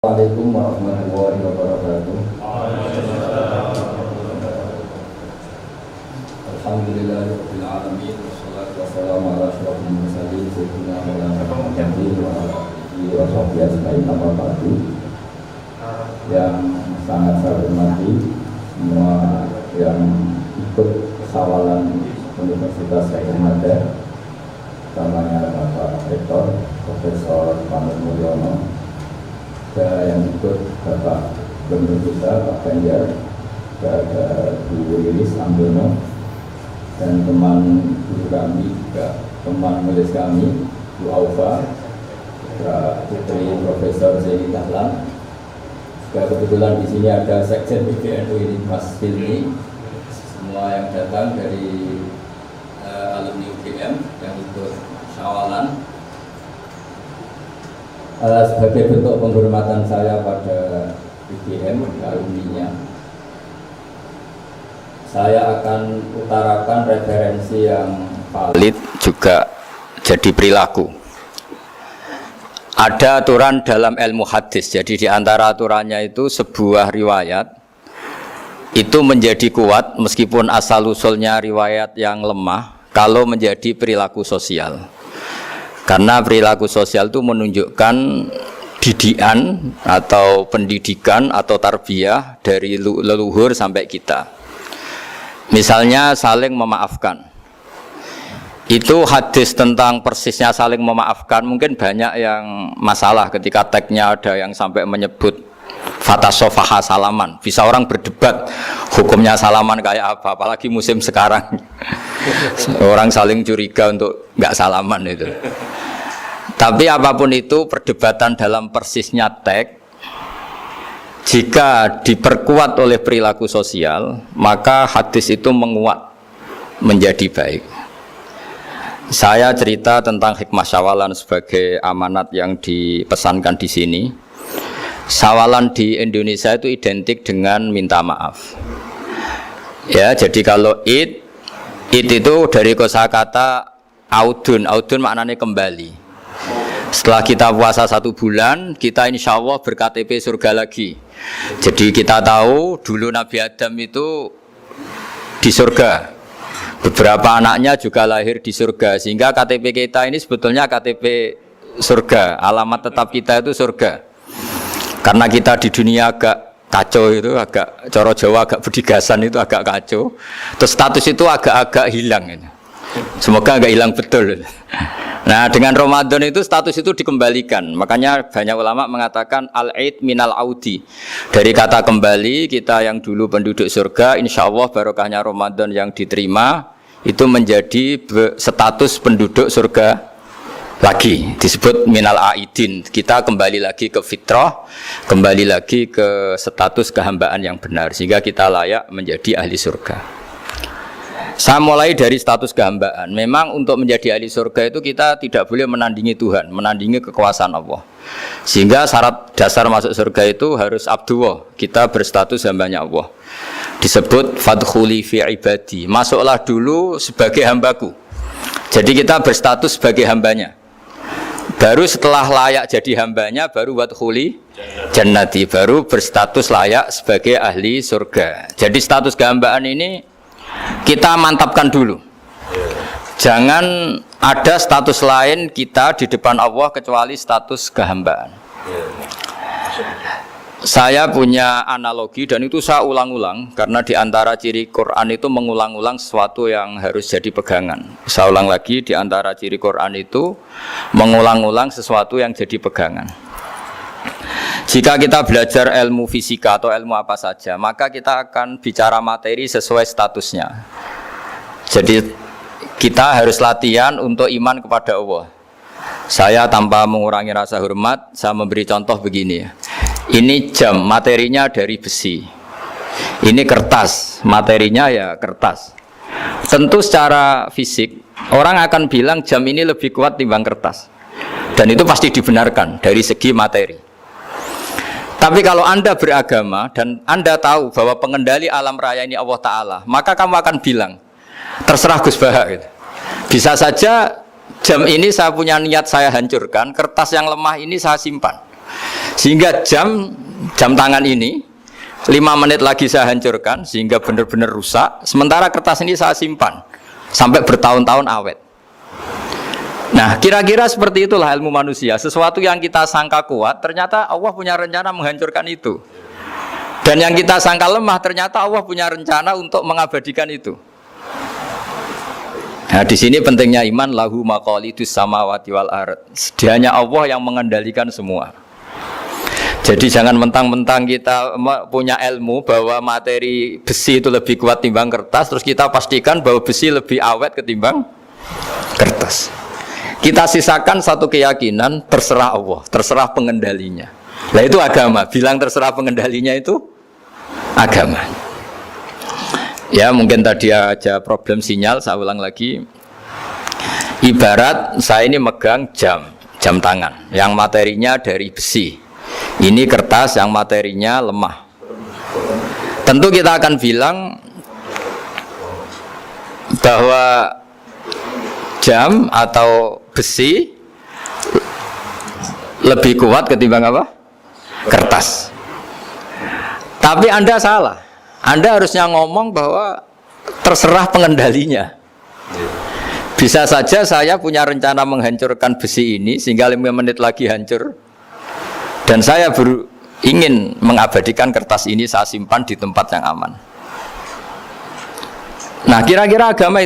Assalamualaikum warahmatullahi wabarakatuh. Alhamdulillahirabbil alamin wassalatu wassalamu ala asyrofil mursalin sayyidina Muhammadin wa ala alihi wa sahbihi ajmain amma ba'du. Yang sangat saya hormati semua yang ikut sawalan Universitas Gadjah Mada, utamanya Bapak Rektor Profesor Panut Mulyono, yang ikut Bapak Gubernur kita Pak Ganjar, ada Bu Lilis Anggono, dan teman guru kami juga teman menulis kami Bu Aufa, Putri Profesor Zaini Dahlan. Juga kebetulan di sini ada Sekjen PBNU ini Mas Filmi, semua yang datang dari alumni UGM yang ikut syawalan. Sebagai bentuk penghormatan saya pada UGM, alumninya, saya akan utarakan referensi yang valid juga jadi perilaku. Ada aturan dalam ilmu hadis, jadi di antara aturannya itu sebuah riwayat itu menjadi kuat meskipun asal-usulnya riwayat yang lemah kalau menjadi perilaku sosial. Karena perilaku sosial itu menunjukkan didikan atau pendidikan atau tarbiyah dari leluhur sampai kita. Misalnya saling memaafkan. Itu hadis tentang persisnya saling memaafkan mungkin banyak yang masalah ketika teksnya ada yang sampai menyebut fatasofaha salaman. Bisa orang berdebat hukumnya salaman kayak apa, apalagi musim sekarang. Orang saling curiga untuk nggak salaman itu. Tapi apapun itu perdebatan dalam persisnya teks, jika diperkuat oleh perilaku sosial, maka hadis itu menguat menjadi baik. Saya cerita tentang hikmah syawalan sebagai amanat yang dipesankan di sini. Syawalan di Indonesia itu identik dengan minta maaf. Ya, jadi kalau id itu dari kosakata audun maknanya kembali. Setelah kita puasa 1 bulan, kita insya Allah ber-KTP surga lagi. Jadi kita tahu dulu Nabi Adam itu di surga, beberapa anaknya juga lahir di surga, sehingga KTP kita ini sebetulnya KTP surga, alamat tetap kita itu surga. Karena kita di dunia agak kacau itu, agak coro Jawa, agak bedigasan itu agak kacau, terus status itu agak-agak hilang ini. Semoga agak hilang betul. Nah, dengan Ramadan itu status itu dikembalikan. Makanya banyak ulama mengatakan al-aid minal audi. Dari kata kembali, kita yang dulu penduduk surga, insya Allah barokahnya Ramadan yang diterima itu menjadi status penduduk surga lagi. Disebut minal aidin. Kita kembali lagi ke fitrah, kembali lagi ke status kehambaan yang benar, sehingga kita layak menjadi ahli surga. Saya mulai dari status kehambaan. Memang untuk menjadi ahli surga itu kita tidak boleh menandingi Tuhan, menandingi kekuasaan Allah. Sehingga syarat dasar masuk surga itu harus abdullah. Kita berstatus hambanya Allah. Disebut fadkhuli fi ibadi. Masuklah dulu sebagai hambaku. Jadi kita berstatus sebagai hambanya. Baru setelah layak jadi hambanya, baru wadkhuli jannati. Baru berstatus layak sebagai ahli surga. Jadi status kehambaan ini kita mantapkan dulu. Jangan ada status lain kita di depan Allah kecuali status kehambaan. Saya punya analogi dan itu saya ulang-ulang karena di antara ciri Quran itu mengulang-ulang sesuatu yang harus jadi pegangan. Saya ulang lagi, di antara ciri Quran itu mengulang-ulang sesuatu yang jadi pegangan. Jika kita belajar ilmu fisika atau ilmu apa saja, maka kita akan bicara materi sesuai statusnya. Jadi kita harus latihan untuk iman kepada Allah. Saya tanpa mengurangi rasa hormat, saya memberi contoh begini. Ini jam, materinya dari besi. Ini kertas, materinya ya kertas. Tentu secara fisik, orang akan bilang jam ini lebih kuat timbang kertas. Dan itu pasti dibenarkan dari segi materi. Tapi kalau Anda beragama dan Anda tahu bahwa pengendali alam raya ini Allah Ta'ala, maka kamu akan bilang, terserah Gus Baha gitu. Bisa saja jam ini saya punya niat saya hancurkan, kertas yang lemah ini saya simpan. Sehingga jam tangan ini 5 menit lagi saya hancurkan sehingga benar-benar rusak. Sementara kertas ini saya simpan sampai bertahun-tahun awet. Nah, kira-kira seperti itulah ilmu manusia. Sesuatu yang kita sangka kuat, ternyata Allah punya rencana menghancurkan itu. Dan yang kita sangka lemah, ternyata Allah punya rencana untuk mengabadikan itu. Nah, di sini pentingnya iman, lahu maqalidus samawati wal ard. Hanya Allah yang mengendalikan semua. Jadi jangan mentang-mentang kita punya ilmu bahwa materi besi itu lebih kuat timbang kertas, terus kita pastikan bahwa besi lebih awet ketimbang kertas. Kita sisakan satu keyakinan, terserah Allah, terserah pengendalinya. Nah itu agama, bilang terserah pengendalinya itu agama. Ya mungkin tadi aja problem sinyal, saya ulang lagi. Ibarat saya ini megang jam tangan, yang materinya dari besi. Ini kertas yang materinya lemah. Tentu kita akan bilang bahwa jam atau besi lebih kuat ketimbang apa? Kertas. Tapi Anda salah. Anda harusnya ngomong bahwa terserah pengendalinya. Bisa saja saya punya rencana menghancurkan besi ini sehingga 5 menit lagi hancur. Dan saya ingin mengabadikan kertas ini, saya simpan di tempat yang aman. Nah kira-kira agama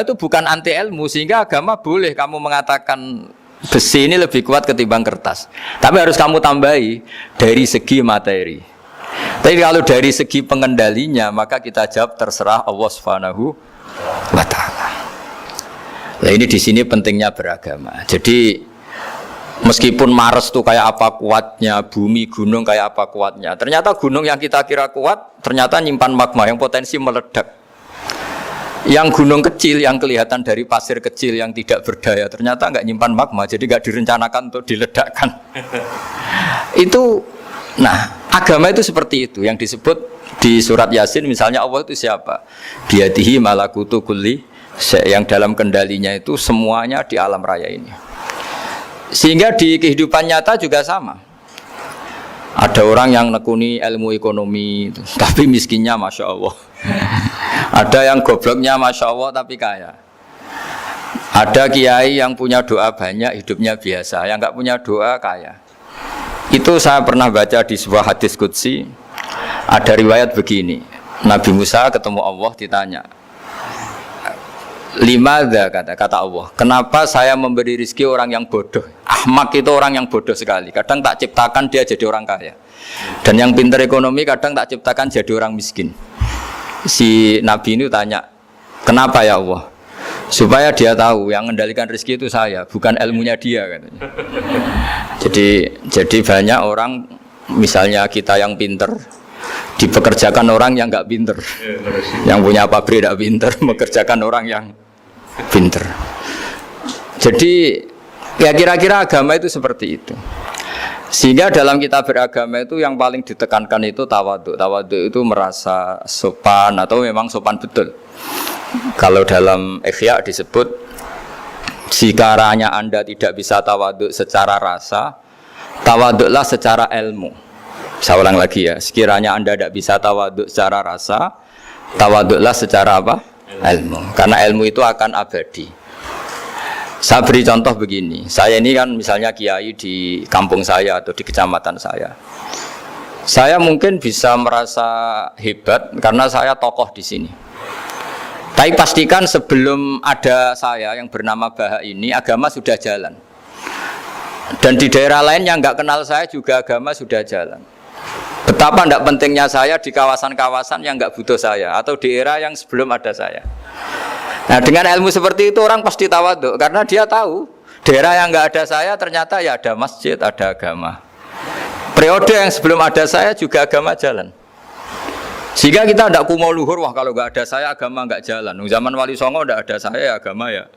itu bukan anti ilmu, sehingga agama boleh kamu mengatakan besi ini lebih kuat ketimbang kertas. Tapi harus kamu tambahi dari segi materi. Tapi kalau dari segi pengendalinya, maka kita jawab terserah Allah Subhanahu wa Ta'ala. Nah ini di sini pentingnya beragama. Jadi meskipun Mars itu kayak apa kuatnya, bumi, gunung kayak apa kuatnya, ternyata gunung yang kita kira kuat ternyata nyimpan magma yang potensi meledak. Yang gunung kecil yang kelihatan dari pasir kecil yang tidak berdaya ternyata nggak nyimpan magma, jadi nggak direncanakan untuk diledakkan. Itu, nah agama itu seperti itu yang disebut di surat Yasin misalnya Allah itu siapa? Biyadihi malakutu kulli, yang dalam kendalinya itu semuanya di alam raya ini. Sehingga di kehidupan nyata juga sama. Ada orang yang nekuni ilmu ekonomi, tapi miskinnya Masya Allah. Ada yang gobloknya Masya Allah tapi kaya. Ada kiai yang punya doa banyak, hidupnya biasa. Yang nggak punya doa kaya. Itu saya pernah baca di sebuah hadis qudsi. Ada riwayat begini. Nabi Musa ketemu Allah ditanya, limadha kata Allah, kenapa saya memberi rezeki orang yang bodoh? Ahmak itu orang yang bodoh sekali. Kadang tak ciptakan dia jadi orang kaya. Dan yang pintar ekonomi kadang tak ciptakan jadi orang miskin. Si Nabi ini tanya, kenapa ya Allah? Supaya dia tahu yang mengendalikan rezeki itu saya, bukan ilmunya dia katanya. Jadi banyak orang, misalnya kita yang pintar dipekerjakan orang yang nggak pintar, yang punya pabrik tidak pintar, mengerjakan orang yang pintar. Jadi ya kira-kira agama itu seperti itu. Sehingga dalam kita beragama itu yang paling ditekankan itu tawadhu. Tawadhu itu merasa sopan atau memang sopan betul. Kalau dalam Ihya disebut, sekiranya Anda tidak bisa tawadhu secara rasa, tawadhulah secara ilmu. Saya ulang lagi ya, sekiranya Anda tidak bisa tawadhu secara rasa, tawadhulah secara apa? Ilmu. Karena ilmu itu akan abadi. Saya beri contoh begini, saya ini kan misalnya kiai di kampung saya atau di kecamatan saya. Saya mungkin bisa merasa hebat karena saya tokoh di sini. Tapi pastikan sebelum ada saya yang bernama Baha ini, agama sudah jalan. Dan di daerah lain yang nggak kenal saya juga agama sudah jalan. Betapa tidak pentingnya saya di kawasan-kawasan yang nggak butuh saya atau di era yang sebelum ada saya. Nah dengan ilmu seperti itu orang pasti tawadhu karena dia tahu daerah yang nggak ada saya ternyata ya ada masjid, ada agama. Periode yang sebelum ada saya juga agama jalan. Sehingga kita tidak kumo luhur, wah kalau nggak ada saya agama nggak jalan. Zaman Wali Songo tidak ada saya agama ya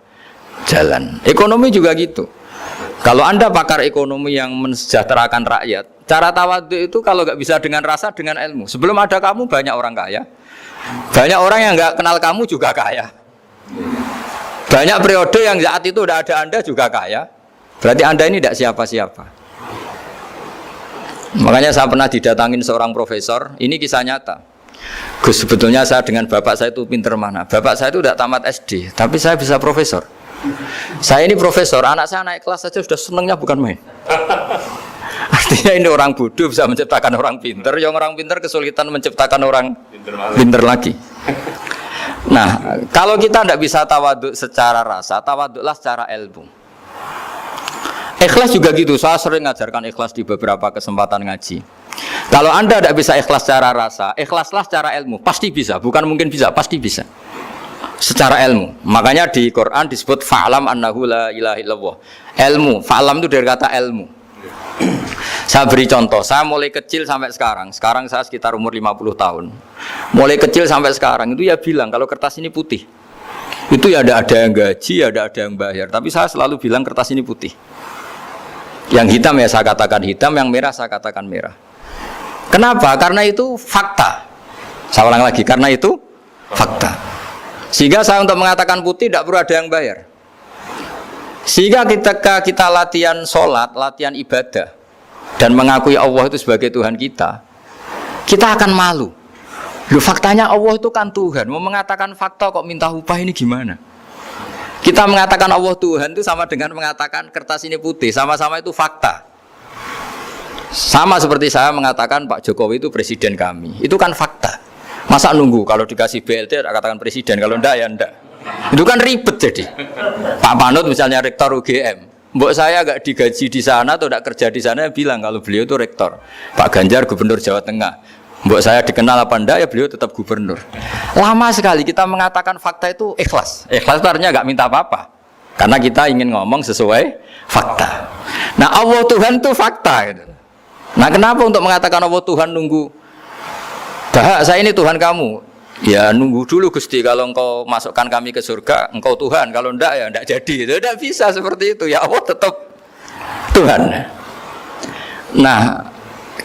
jalan. Ekonomi juga gitu. Kalau Anda pakar ekonomi yang mensejahterakan rakyat, cara tawadhu itu kalau nggak bisa dengan rasa, dengan ilmu. Sebelum ada kamu banyak orang kaya, banyak orang yang nggak kenal kamu juga kaya. Banyak periode yang saat itu udah ada Anda juga kaya. Berarti Anda ini tidak siapa-siapa. Makanya saya pernah didatangin seorang profesor, ini kisah nyata. Gus, sebetulnya saya dengan bapak saya itu pinter mana? Bapak saya itu tidak tamat SD, tapi saya bisa profesor. Saya ini profesor, anak saya naik kelas saja sudah senengnya bukan main. Artinya ini orang bodoh bisa menciptakan orang pinter, yang orang pinter kesulitan menciptakan orang pinter lagi. Nah, kalau kita tidak bisa tawaduk secara rasa, tawaduklah secara ilmu. Ikhlas juga gitu, saya sering ngajarkan ikhlas di beberapa kesempatan ngaji. Kalau Anda tidak bisa ikhlas secara rasa, ikhlaslah secara ilmu, pasti bisa, bukan mungkin bisa, pasti bisa. Secara ilmu, makanya di Quran disebut fa'lam annahu la ilaha illallah. Ilmu, fa'lam itu dari kata ilmu. Saya beri contoh, saya mulai kecil sampai sekarang saya sekitar umur 50 tahun. Mulai kecil sampai sekarang itu ya bilang kalau kertas ini putih. Itu ya ada yang gaji, ada yang bayar, tapi saya selalu bilang kertas ini putih. Yang hitam ya saya katakan hitam, yang merah saya katakan merah. Kenapa? Karena itu fakta. Saya ulang lagi, karena itu fakta. Sehingga saya untuk mengatakan putih tidak perlu ada yang bayar. Sehingga ketika kita latihan sholat, latihan ibadah, dan mengakui Allah itu sebagai Tuhan kita akan malu. Loh, faktanya Allah itu kan Tuhan. Mau mengatakan fakta kok minta upah, ini gimana? Kita mengatakan Allah Tuhan itu sama dengan mengatakan kertas ini putih, sama-sama itu fakta. Sama seperti saya mengatakan Pak Jokowi itu presiden kami, itu kan fakta. Masa nunggu kalau dikasih BLT katakan presiden, kalau enggak ya enggak. Itu kan ribet jadi. Pak Panut misalnya rektor UGM, mbok saya enggak digaji di sana atau enggak kerja di sana, bilang kalau beliau itu rektor. Pak Ganjar gubernur Jawa Tengah, mbok saya dikenal apa enggak ya beliau tetap gubernur. Lama sekali kita mengatakan fakta itu ikhlas. Ikhlas itu artinya enggak minta apa-apa, karena kita ingin ngomong sesuai fakta. Nah Allah Tuhan itu fakta gitu. Nah kenapa untuk mengatakan Allah Tuhan nunggu? Bahak, saya ini Tuhan kamu. Ya nunggu dulu Gusti, kalau engkau masukkan kami ke surga, engkau Tuhan, kalau enggak ya enggak jadi. Tidak bisa seperti itu, ya Allah tetap Tuhan. Nah,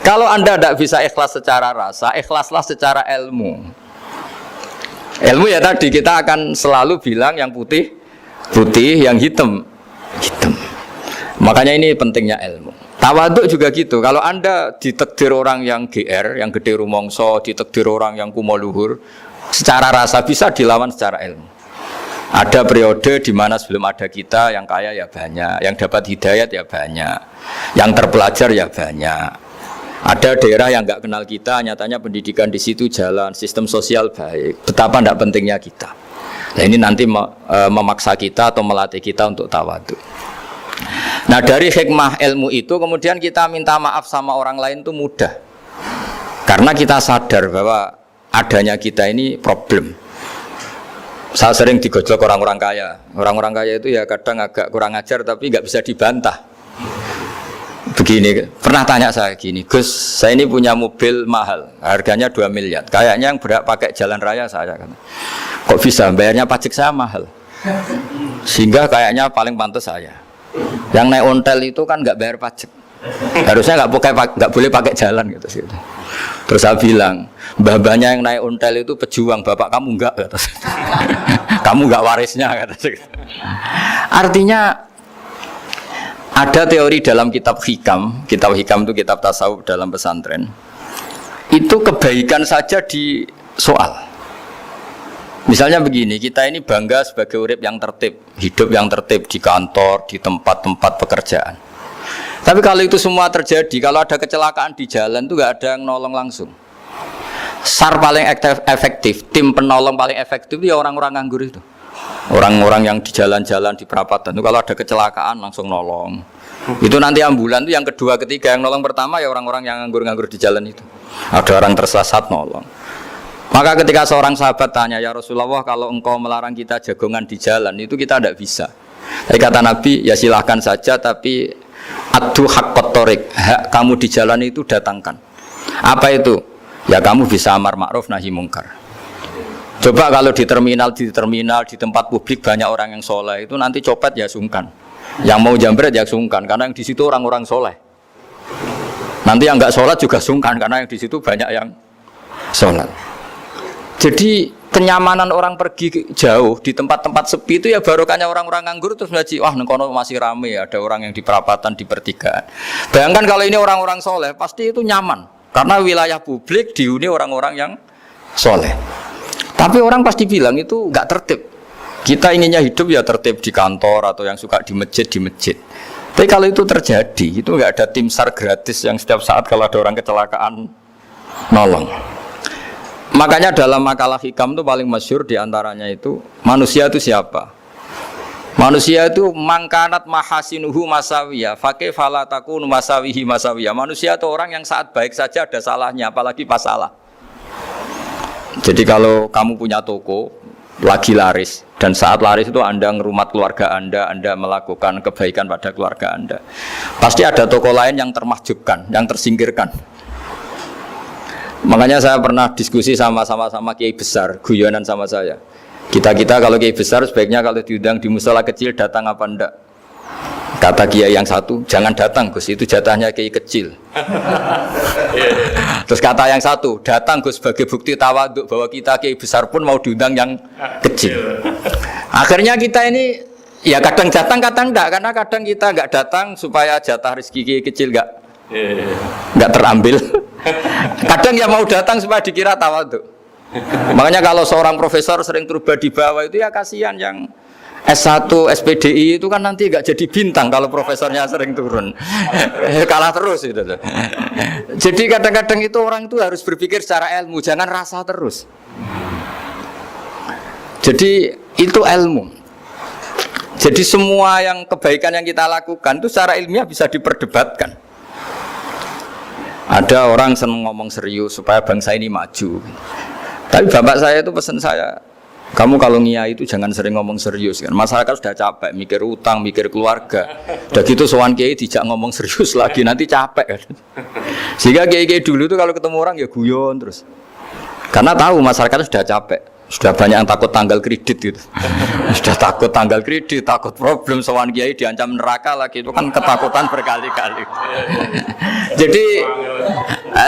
kalau Anda tidak bisa ikhlas secara rasa, ikhlaslah secara ilmu. Ilmu ya tadi kita akan selalu bilang yang putih, putih, yang hitam, hitam. Makanya ini pentingnya ilmu. Tawaduk juga gitu. Kalau Anda ditakdir orang yang GR, yang gede rumongso, ditakdir orang yang kumo luhur, secara rasa bisa dilawan secara ilmu. Ada periode di mana sebelum ada kita yang kaya ya banyak, yang dapat hidayat ya banyak, yang terpelajar ya banyak. Ada daerah yang nggak kenal kita, nyatanya pendidikan di situ jalan, sistem sosial baik. Betapa tidak pentingnya kita. Nah ini nanti memaksa kita atau melatih kita untuk tawaduk. Nah dari hikmah ilmu itu kemudian kita minta maaf sama orang lain itu mudah, karena kita sadar bahwa adanya kita ini problem. Saya sering digojlok orang-orang kaya. Orang-orang kaya itu ya kadang agak kurang ajar tapi nggak bisa dibantah. Begini, pernah tanya saya gini, Gus, saya ini punya mobil mahal, harganya 2 miliar. Kayaknya yang berak pakai jalan raya saya kan. Kok bisa bayarnya pajak saya mahal? Sehingga kayaknya paling pantas saya. Yang naik ontel itu kan nggak bayar pajak, harusnya nggak boleh pakai jalan gitu. Terus saya bilang, mbah-mbahnya yang naik ontel itu pejuang, bapak kamu enggak, kata saya. Kamu nggak warisnya, kata saya. Artinya ada teori dalam kitab hikam itu kitab tasawuf dalam pesantren. Itu kebaikan saja di soal. Misalnya begini, kita ini bangga sebagai urip yang tertib, hidup yang tertib di kantor, di tempat-tempat pekerjaan. Tapi kalau itu semua terjadi, kalau ada kecelakaan di jalan itu nggak ada yang nolong langsung. SAR paling efektif, tim penolong paling efektif itu ya orang-orang nganggur itu. Orang-orang yang di jalan-jalan, di perapatan itu kalau ada kecelakaan langsung nolong. Itu nanti ambulan itu yang kedua, ketiga, yang nolong pertama ya orang-orang yang nganggur-nganggur di jalan itu. Ada orang tersesat nolong. Maka ketika seorang sahabat tanya, ya Rasulullah, kalau engkau melarang kita jagongan di jalan, itu kita tidak bisa. Tapi kata Nabi, ya silahkan saja, tapi adu haqqat thoriq, hak kamu di jalan itu datangkan. Apa itu? Ya kamu bisa amar ma'ruf nahi mungkar. Coba kalau di terminal, di tempat publik banyak orang yang soleh, itu nanti copet ya sungkan. Yang mau jambret ya sungkan, karena yang di situ orang-orang soleh. Nanti yang nggak sholat juga sungkan, karena yang di situ banyak yang sholat. Jadi kenyamanan orang pergi jauh di tempat-tempat sepi itu ya barokahnya orang-orang nganggur terus ngaji, wah nengkono masih rame, ada orang yang di perapatan, di pertigaan. Bayangkan kalau ini orang-orang soleh, pasti itu nyaman karena wilayah publik dihuni orang-orang yang soleh. Tapi orang pasti bilang itu nggak tertib. Kita inginnya hidup ya tertib di kantor atau yang suka di masjid di masjid. Tapi kalau itu terjadi, itu nggak ada tim SAR gratis yang setiap saat kalau ada orang kecelakaan nolong. Makanya dalam makalah hikam itu paling masyhur diantaranya itu manusia itu siapa? Manusia itu mangkanat mahasinuhu masawiya, fakih falatakun masawihi masawiya. Manusia itu orang yang saat baik saja ada salahnya, apalagi pas salah. Jadi kalau kamu punya toko lagi laris dan saat laris itu Anda ngerumat keluarga Anda melakukan kebaikan pada keluarga Anda, pasti ada toko lain yang termahjubkan, yang tersingkirkan. Makanya saya pernah diskusi sama kiai besar, guyonan sama saya. Kita kalau kiai besar sebaiknya kalau diundang di musala kecil datang apa enggak? Kata kiai yang satu, jangan datang Gus, itu jatahnya kiai kecil. Terus kata yang satu, datang Gus sebagai bukti tawaduk bahwa kita kiai besar pun mau diundang yang kecil. Akhirnya kita ini ya kadang datang kadang enggak, karena kadang kita enggak datang supaya jatah rezeki kiai kecil enggak terambil. Kadang ya mau datang supaya dikira tawaduk. Makanya kalau seorang profesor sering turba di bawah itu ya kasihan yang S1 SPDI itu kan nanti enggak jadi bintang kalau profesornya sering turun. Kalah terus itu. Jadi kadang-kadang itu orang itu harus berpikir secara ilmu, jangan rasa terus. Jadi itu ilmu. Jadi semua yang kebaikan yang kita lakukan itu secara ilmiah bisa diperdebatkan. Ada orang senang ngomong serius supaya bangsa ini maju. Tapi bapak saya itu pesan saya, kamu kalau ngiyai itu jangan sering ngomong serius kan. Masyarakat sudah capek mikir utang, mikir keluarga. Udah gitu sowan kiai dijak ngomong serius lagi nanti capek kan. Sehingga kiai-kiai dulu itu kalau ketemu orang ya guyon terus. Karena tahu masyarakat sudah capek. Sudah banyak yang takut tanggal kredit gitu. Sudah takut tanggal kredit, takut problem sowan kiai diancam neraka lagi, itu kan ketakutan berkali-kali.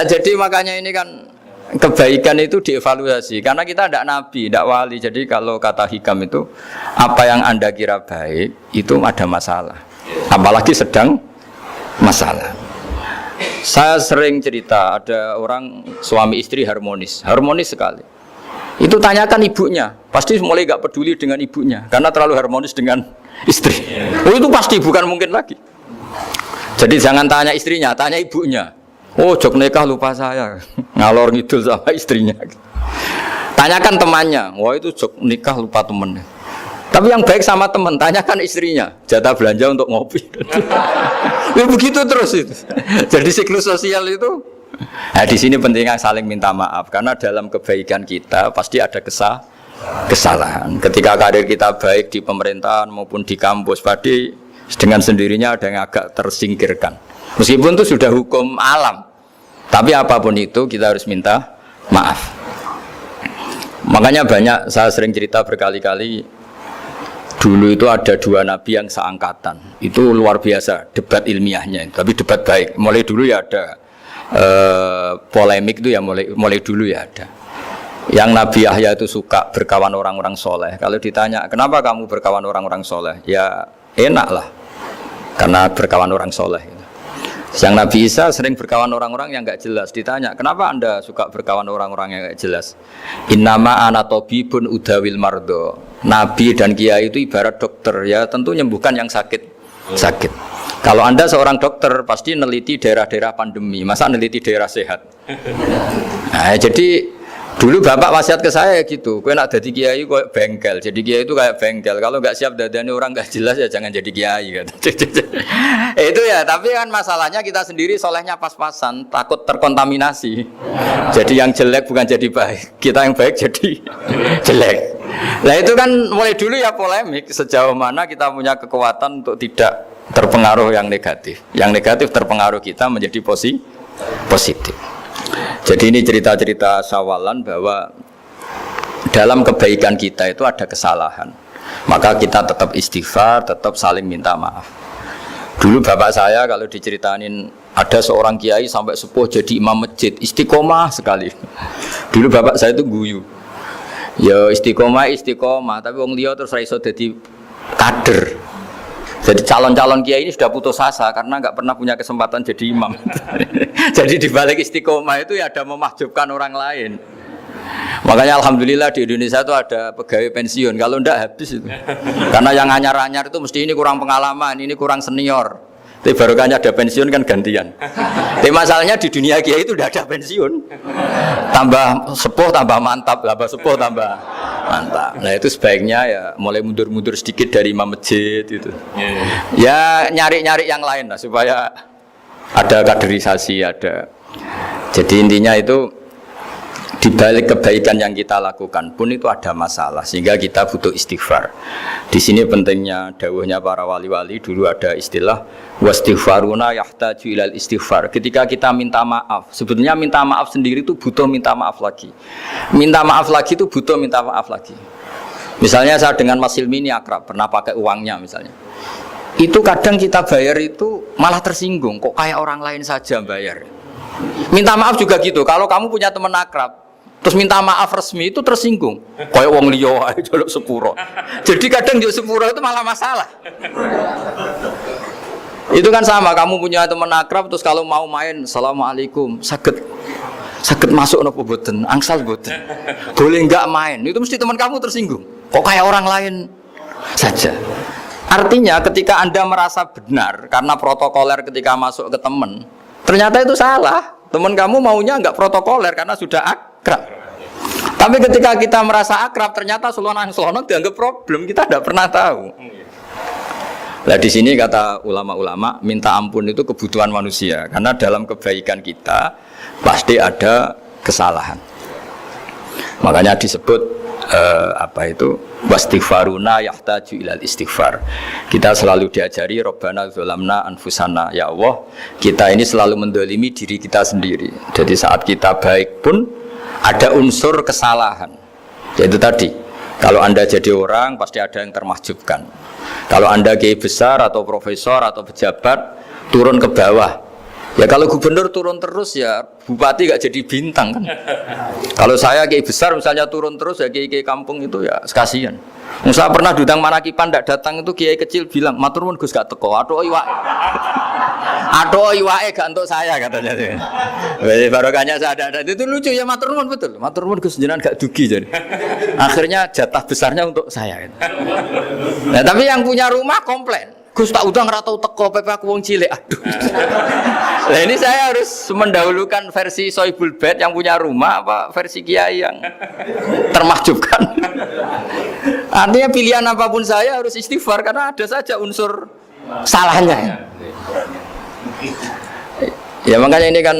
Jadi makanya ini kan kebaikan itu dievaluasi karena kita tidak nabi, tidak wali. Jadi kalau kata hikam itu apa yang Anda kira baik itu ada masalah, apalagi sedang masalah. Saya sering cerita ada orang suami istri harmonis sekali. Itu tanyakan ibunya, pasti mulai gak peduli dengan ibunya karena terlalu harmonis dengan istri. Oh itu pasti bukan mungkin lagi. Jadi jangan tanya istrinya, tanya ibunya. Oh jok nikah lupa saya, ngalor ngidul sama istrinya. Tanyakan temannya, wah itu jok nikah lupa temennya. Tapi yang baik sama teman, tanyakan istrinya, jatah belanja untuk ngopi. Ya begitu terus itu. Jadi siklus sosial itu. Nah di sini pentingnya saling minta maaf karena dalam kebaikan kita pasti ada kesalahan. Ketika karir kita baik di pemerintahan maupun di kampus, pasti dengan sendirinya ada yang agak tersingkirkan. Meskipun itu sudah hukum alam, tapi apapun itu kita harus minta maaf. Makanya banyak, saya sering cerita berkali-kali, dulu itu ada dua nabi yang seangkatan. Itu luar biasa debat ilmiahnya, tapi debat baik. Mulai dulu ya ada polemik itu ya mulai dulu ya ada. Yang Nabi Yahya itu suka berkawan orang-orang soleh. Kalau ditanya kenapa kamu berkawan orang-orang soleh, ya enak lah, karena berkawan orang soleh. Yang Nabi Isa sering berkawan orang-orang yang enggak jelas. Ditanya, kenapa Anda suka berkawan orang-orang yang enggak jelas? Innama ana tabibun udawil mardo. Nabi dan kiai itu ibarat dokter, ya tentu menyembuhkan yang sakit. Kalau Anda seorang dokter pasti neliti daerah-daerah pandemi, masa neliti daerah sehat? Nah, jadi dulu bapak wasiat ke saya gitu, kowe nak dadi kiai kok bengkel. Jadi kiai itu kayak bengkel. Kalau nggak siap dadani orang nggak jelas ya jangan jadi kiai kan. Itu ya, tapi kan masalahnya kita sendiri solehnya pas-pasan, takut terkontaminasi. Jadi yang jelek bukan jadi baik, kita yang baik jadi jelek. Nah itu kan mulai dulu ya polemik sejauh mana kita punya kekuatan untuk tidak terpengaruh yang negatif. Yang negatif terpengaruh kita menjadi positif. Jadi ini cerita-cerita sawalan bahwa dalam kebaikan kita itu ada kesalahan. Maka kita tetap istighfar, tetap saling minta maaf. Dulu bapak saya kalau diceritain ada seorang kiai sampai sepuh jadi imam masjid, istiqomah sekali. Dulu bapak saya itu guyu. Ya istiqomah, tapi wong liya terus ra iso dadi kader. Jadi calon-calon kiai ini sudah putus asa karena nggak pernah punya kesempatan jadi imam. Jadi di balik istiqomah itu ya ada memahjubkan orang lain. Makanya alhamdulillah di Indonesia itu ada pegawai pensiun. Kalau ndak habis itu. Karena yang anyar-anyar itu mesti ini kurang pengalaman, ini kurang senior. Tapi barokahnya ada pensiun kan gantian. Tapi masalahnya di dunia kiai itu udah ada pensiun. Tambah sepuh tambah mantap, tambah sepuh tambah mantap. Nah itu sebaiknya ya mulai mundur-mundur sedikit dari imam masjid itu. Ya nyari-nyari yang lain lah supaya ada kaderisasi, ada. Jadi intinya itu di balik kebaikan yang kita lakukan pun itu ada masalah sehingga kita butuh istighfar. Di sini pentingnya dawuhnya para wali-wali, dulu ada istilah wastighfaruna yahtaju ilal istighfar. Ketika kita minta maaf, sebetulnya minta maaf sendiri itu butuh minta maaf lagi. Minta maaf lagi itu butuh minta maaf lagi. Misalnya saya dengan Mas Hilmi ini akrab, pernah pakai uangnya misalnya. Itu kadang kita bayar itu malah tersinggung, kok kayak orang lain saja bayar. Minta maaf juga gitu. Kalau kamu punya teman akrab terus minta maaf resmi itu tersinggung. Kayak wong liya ae jaluk sepuro. Jadi kadang jaluk sepuro itu malah masalah. Itu kan sama, kamu punya teman akrab terus kalau mau main, assalamualaikum, saged masuk napa boten? Angsal boten. Boleh enggak main? Itu mesti teman kamu tersinggung. Kok kayak orang lain saja. Artinya ketika Anda merasa benar karena protokoler ketika masuk ke teman, ternyata itu salah. Teman kamu maunya enggak protokoler karena sudah akrab. Tapi ketika kita merasa akrab, ternyata selonang-selonang dianggap problem, kita tidak pernah tahu. Nah di sini kata ulama-ulama, minta ampun itu kebutuhan manusia, karena dalam kebaikan kita pasti ada kesalahan. Makanya disebut wastighfaruna yahtaju ilal istighfar. Kita selalu diajari Rabbana dzalamna anfusana, ya Allah, kita ini selalu mendolimi diri kita sendiri. Jadi saat kita baik pun ada unsur kesalahan. Yaitu tadi, kalau Anda jadi orang pasti ada yang termahjubkan. Kalau Anda kiai besar atau profesor atau pejabat turun ke bawah, ya kalau gubernur turun terus ya bupati gak jadi bintang kan. Kalau saya kiai besar misalnya turun terus ya kiai kampung itu ya sekasian. Saya pernah diundang Manakipan tidak datang itu kiai kecil bilang matur nuwun Gus gak teko. Aduh iwake gak untuk saya katanya. Barokahnya saya ada. Itu lucu ya, matur nuwun betul. Matur nuwun Gus jenengan gak dugi jadi. Akhirnya jatah besarnya untuk saya. Nah, tapi yang punya rumah komplain. Gus tak udang ora tau teko PP aku wong cilik. Aduh. Nah ini saya harus mendahulukan versi Sohibul Bait yang punya rumah apa versi kiai yang termahjubkan. Artinya pilihan apapun saya harus istighfar karena ada saja unsur salahnya. Ya makanya ini kan,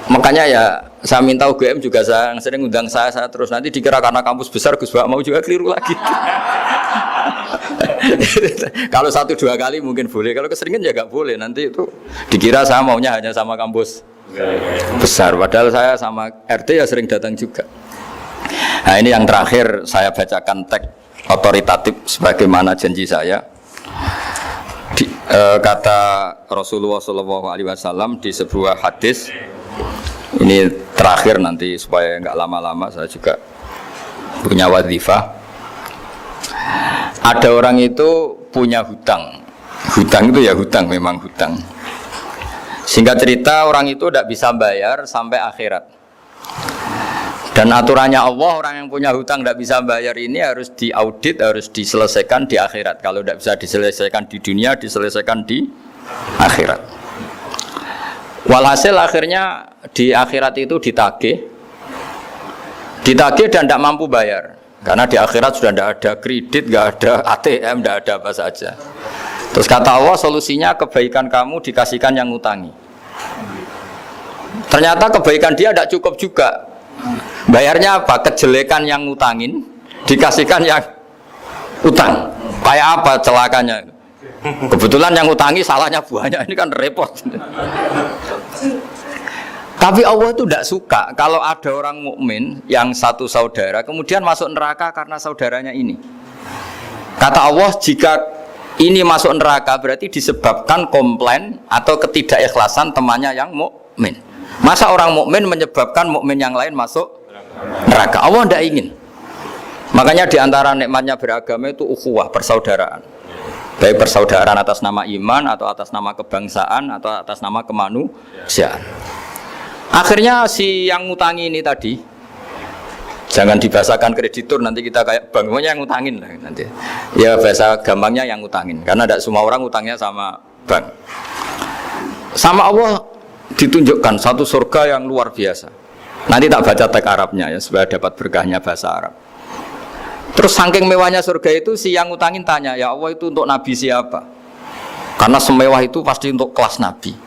makanya ya saya minta UGM juga saya sering undang saya terus, nanti dikira karena kampus besar Gus Bak mau juga keliru lagi. Kalau 1-2 kali mungkin boleh, kalau keseringan ya gak boleh, nanti itu dikira saya maunya hanya sama kampus besar, padahal saya sama RT ya sering datang juga. Nah ini yang terakhir saya bacakan teks otoritatif sebagaimana janji saya. Kata Rasulullah SAW di sebuah hadis, ini terakhir nanti supaya nggak lama-lama saya juga punya wadhifah. Ada orang itu punya hutang itu ya hutang, memang hutang. Singkat cerita orang itu tidak bisa bayar sampai akhirat. Dan aturannya Allah, orang yang punya hutang tidak bisa bayar ini harus diaudit, harus diselesaikan di akhirat. Kalau tidak bisa diselesaikan di dunia, diselesaikan di akhirat. Walhasil akhirnya di akhirat itu ditagih dan tidak mampu bayar. Karena di akhirat sudah tidak ada kredit, tidak ada ATM, tidak ada apa saja. Terus kata Allah, solusinya kebaikan kamu dikasihkan yang ngutangi. Ternyata kebaikan dia tidak cukup juga. Bayarnya apa? Kejelekan yang ngutangin dikasihkan yang utang. Kayak apa celakanya? Kebetulan yang ngutangi salahnya banyak, ini kan repot. Tapi Allah itu tidak suka kalau ada orang mukmin yang satu saudara kemudian masuk neraka karena saudaranya ini. Kata Allah, jika ini masuk neraka berarti disebabkan komplain atau ketidakikhlasan temannya yang mukmin. Masa orang mukmin menyebabkan mukmin yang lain masuk neraka? Allah tidak ingin. Makanya di antara nikmatnya beragama itu ukhuwah, persaudaraan. Baik persaudaraan atas nama iman atau atas nama kebangsaan atau atas nama kemanusiaan. Akhirnya si yang ngutangi ini tadi, jangan dibahasakan kreditur, nanti kita kayak bank, pokoknya yang ngutangin lah nanti. Ya bahasa gampangnya yang ngutangin, karena tidak semua orang ngutangnya sama bank. Sama Allah ditunjukkan satu surga yang luar biasa. Nanti tak baca teks Arabnya ya supaya dapat berkahnya bahasa Arab. Terus saking mewahnya surga itu si yang ngutangin tanya, ya Allah itu untuk nabi siapa? Karena semewah itu pasti untuk kelas nabi.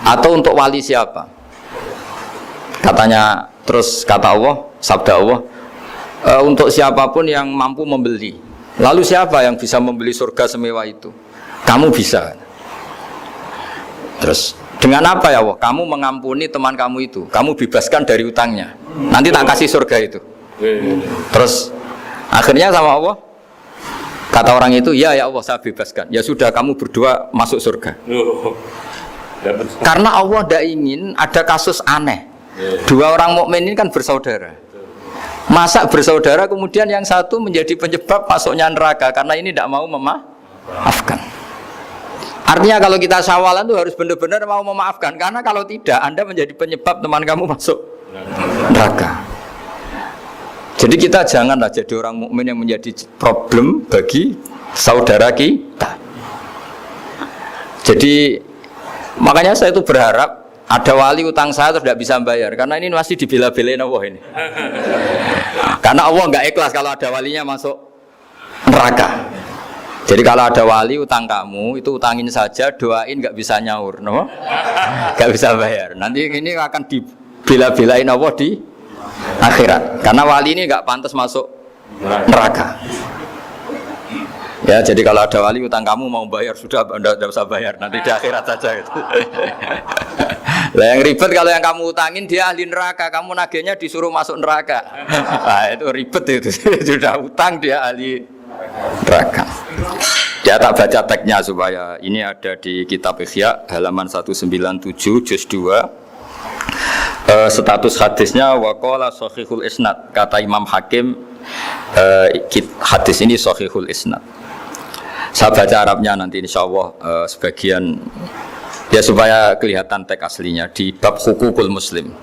Atau untuk wali siapa? Katanya, terus kata Allah, sabda Allah, untuk siapapun yang mampu membeli. Lalu siapa yang bisa membeli surga semewah itu? Kamu bisa. Terus dengan apa ya Allah? Kamu mengampuni teman kamu itu, kamu bebaskan dari utangnya. Nanti tak kasih surga itu. Terus akhirnya sama Allah, kata orang itu, ya Allah saya bebaskan. Ya sudah, kamu berdua masuk surga. Karena Allah tidak ingin ada kasus aneh. Dua orang mukmin ini kan bersaudara. Masa bersaudara kemudian yang satu menjadi penyebab masuknya neraka karena ini tidak mau memaafkan. Artinya kalau kita syawalan itu harus benar-benar mau memaafkan, karena kalau tidak Anda menjadi penyebab teman kamu masuk neraka. Jadi kita janganlah jadi orang mukmin yang menjadi problem bagi saudara kita. Jadi makanya saya itu berharap ada wali utang saya terus tidak bisa bayar, karena ini masih dibela-belain Allah ini. Karena Allah nggak ikhlas kalau ada walinya masuk neraka. Jadi kalau ada wali utang kamu itu utangin saja, doain nggak bisa nyaur, no? Nggak bisa bayar. Nanti ini akan dibela-belain Allah di akhirat, karena wali ini nggak pantas masuk neraka. Ya, jadi kalau ada wali utang kamu mau bayar sudah, Anda tidak usah bayar, nanti di akhirat saja itu. Lah yang ribet kalau yang kamu utangin dia ahli neraka, kamu nagihnya disuruh masuk neraka. Nah, itu ribet itu. Sudah utang dia ahli neraka. Dia tak baca teksnya supaya ini ada di kitab Ihya halaman 197 juz 2. Status hadisnya waqala sahihul isnad, kata Imam Hakim, hadis ini sahihul isnad. Saya baca Arabnya nanti insyaallah sebagian ya supaya kelihatan teks aslinya di bab hukukul muslim.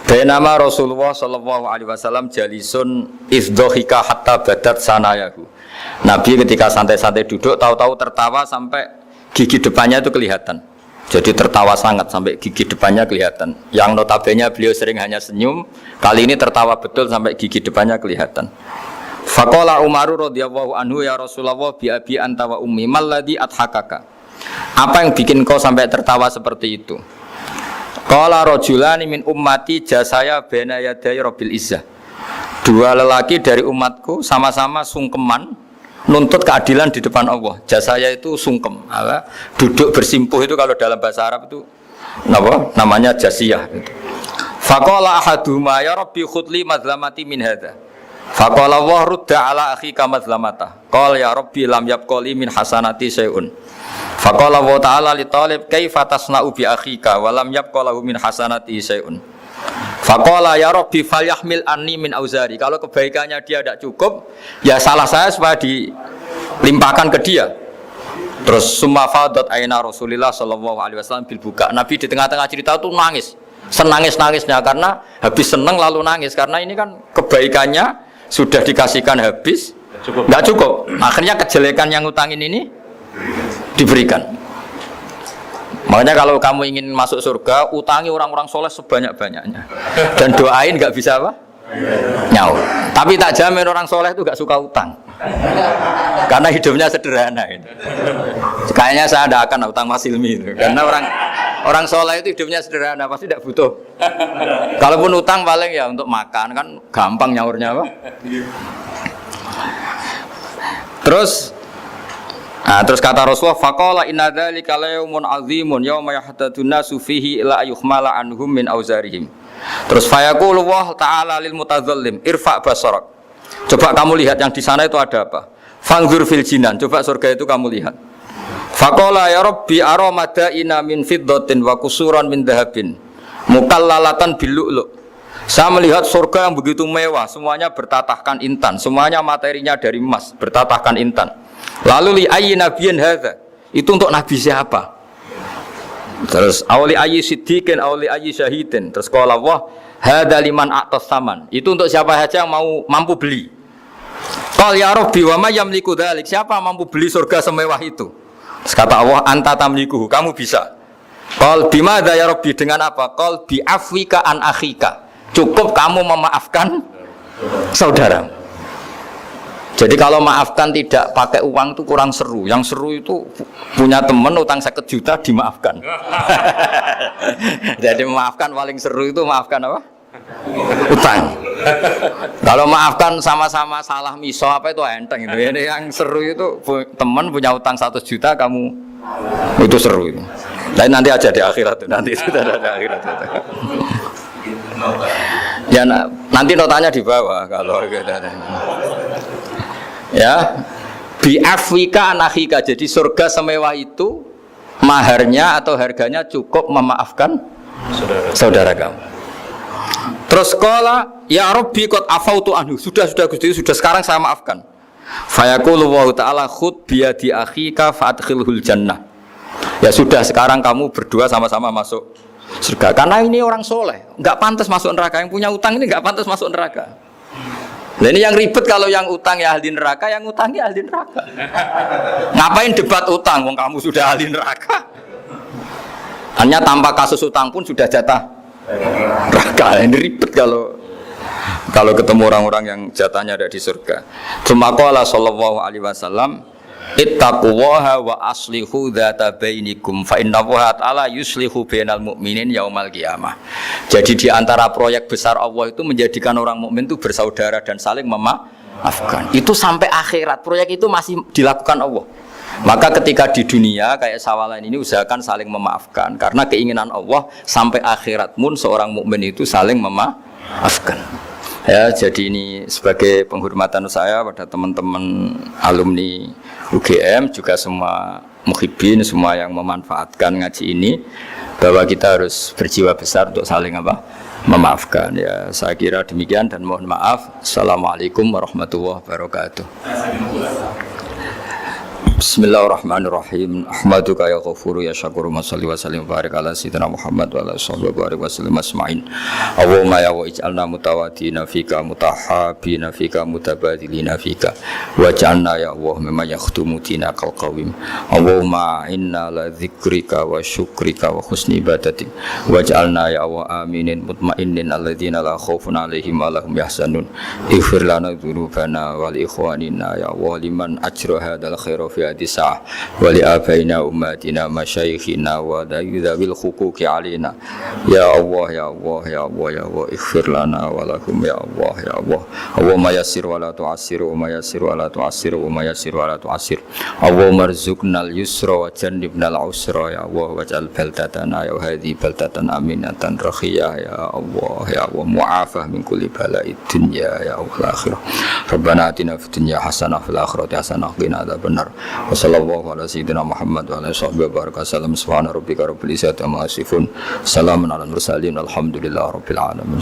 Bainama Rasulullah sallallahu alaihi wasallam jalisun izdhika hatta badat sanayahu. Nabi ketika santai-santai duduk tahu-tahu tertawa sampai gigi depannya itu kelihatan. Jadi tertawa sangat sampai gigi depannya kelihatan. Yang notabene beliau sering hanya senyum, kali ini tertawa betul sampai gigi depannya kelihatan. Faqala Umaru radhiyallahu anhu, ya Rasulullah bi abi anta wa ummi malladhi adhakaka. Apa yang bikin kau sampai tertawa seperti itu? Qala rajulani min ummati jasaya baina yaday rabbil izzah. Dua lelaki dari umatku sama-sama sungkeman nuntut keadilan di depan Allah. Jasaya itu sungkem, duduk bersimpuh itu kalau dalam bahasa Arab itu namanya jasiyah. Faqala ahaduhuma ya rabbi khudli madlamati min hadza. Faqala wa rudda ala akhika madlamata. Qala ya rabbi lam yabqali min hasanati syai'un. Faqala wa ta'ala li talib kaifa tasna'u bi akhika wa lam yabqalahu min hasanati syai'un. Faqala ya rabbi falyahmil anni min auzari. Kalau kebaikannya dia tidak cukup, ya salah saya supaya dilimpahkan ke dia. Terus summa fadat aina Rasulillah sallallahu alaihi wasallam bil buka. Nabi di tengah-tengah cerita itu nangis. Senangis-nangisnya karena habis seneng lalu nangis karena ini kan kebaikannya sudah dikasihkan habis enggak cukup. Akhirnya kejelekan yang utangin ini diberikan. Makanya kalau kamu ingin masuk surga, utangi orang-orang soleh sebanyak-banyaknya. Dan doain nggak bisa apa? Nyaur. Tapi tak jamin orang soleh itu nggak suka utang. Karena hidupnya sederhana. Gitu. Kayaknya saya tidak akan utang Mas Ilmi itu. Karena orang soleh itu hidupnya sederhana, pasti tidak butuh. Kalaupun utang paling ya untuk makan, kan gampang nyaurnya apa? Terus kata Rasulullah, faqala inna dzalika la yaumun azimun yauma yahtadun nasu fihi ila yuhmala anhum min auzarihim. Terus fayaqulu wa ta'ala lil mutadzallim irfa basarak. Coba kamu lihat yang di sana itu ada apa? Fanzur fil jinan, coba surga itu kamu lihat. Faqala ya rabbi ara madaina min fiddatin wa kusuran min dhahabin mukallalatan bil lu'lu. Saya melihat surga yang begitu mewah, semuanya bertatahkan intan, semuanya materinya dari emas, bertatahkan intan. Lalu li ayyi nabiyyin hadza? Itu untuk nabi siapa? Terus awli ayyi siddiqin awli ayyi syahidin. Terus qala Allah hadza liman a'tas saman. Itu untuk siapa saja yang mau mampu beli. Qal ya rabbi wa may yamliku dzalik? Siapa mampu beli surga semewah itu? Terus kata Allah anta tamlikuhu, kamu bisa. Qal bimadza ya rabbi, dengan apa? Qal bi afwika an akhika. Cukup kamu memaafkan saudara. Jadi kalau maafkan tidak pakai uang itu kurang seru. Yang seru itu punya teman utang 1 juta dimaafkan. Jadi memaafkan paling seru itu maafkan apa? Utang. Kalau maafkan sama-sama salah miso apa itu enteng itu. Ini yang seru itu teman punya utang 1 juta kamu itu seru itu. Tapi nanti aja di akhirat itu, nanti sudah ada di akhirat itu. Ya nanti notanya di bawah kalau gitu. Ya, bi afwika anakhika. Jadi surga semewah itu maharnya atau harganya cukup memaafkan saudara kamu. Terus qala ya rabbi qad afautu anhu. Sudah Gusti, sudah sekarang saya maafkan. Fayaqulu wa ta'ala khud bi yadi akhika fa'adkhilhul jannah. Ya sudah sekarang kamu berdua sama-sama masuk surga. Karena ini orang soleh, enggak pantas masuk neraka. Yang punya utang ini enggak pantas masuk neraka. Nah ini yang ribet kalau yang utang ya ahli neraka, yang utang ya ahli neraka. Ngapain debat utang? Wong kamu sudah ahli neraka. Hanya tanpa kasus utang pun sudah jatah neraka. Ini ribet kalau ketemu orang-orang yang jatahnya ada di surga. Cuma qala sallallahu alaihi wasallam, ittaqullaha wa aslihu dzata bainikum fa innallaha ta'ala yuslihu bainal mu'minin yaumal qiyamah. Jadi di antara proyek besar Allah itu menjadikan orang mukmin itu bersaudara dan saling memaafkan. Itu sampai akhirat proyek itu masih dilakukan Allah. Maka ketika di dunia kayak sawalan ini usahakan saling memaafkan karena keinginan Allah sampai akhirat pun seorang mukmin itu saling memaafkan. Ya, jadi ini sebagai penghormatan saya pada teman-teman alumni UGM juga semua muhibbin, semua yang memanfaatkan ngaji ini, bahwa kita harus berjiwa besar untuk saling memaafkan. Ya, saya kira demikian dan mohon maaf. Assalamualaikum warahmatullahi wabarakatuh. Bismillahirrahmanirrahim. Ahmaduka ya ghafuru ya syakuru masalli wa sallim wa barik ala sayyidina Muhammad wa ala sahbihi wa barik wa sallim asma'in. Allahumma ya wa ij'alna mutawadina fika mutahabina fika mutabadilina fika waj'alna ya Allah mimman yakhdumu dinakal qawim. Allahumma inna la dzikrika wa syukrika wa husni ibadatik waj'alna ya Allah aminin mutmainnin alladzina la khaufun alaihim wa lahum yahzanun. Ighfir lana dzunubana wa li ikhwanina ya Allah liman ajra hadzal khaira fi hadisah wa li abaina ummatina masyayikhina wa dawil huquqi alaina ya Allah ya Allah ya Allah ya Allah ighfir lana wa lakum ya Allah ya Allah Allahumma yassir wa la tu'assir wa yassir wa la tu'assir wa yassir wa la tu'assir Allahumma rzuqnal yusra wa jannibnal usra ya Allah waj'al baldatana ya hadhi baldatan aminatan rakhiyah ya Allah ya Allah mu'afah min kulli bala'id dunya ya Allah akhirah Rabbana atina fid dunya hasanah fil akhirati hasanah wa qina adzabannar. Wassallallahu ala sayyidina Muhammad wa ala sahbihi wa baraka sallam. Subhana rabbika rabbil izzati amma yasifun. Salamun alal mursalin. Alhamdulillahi rabbil alamin.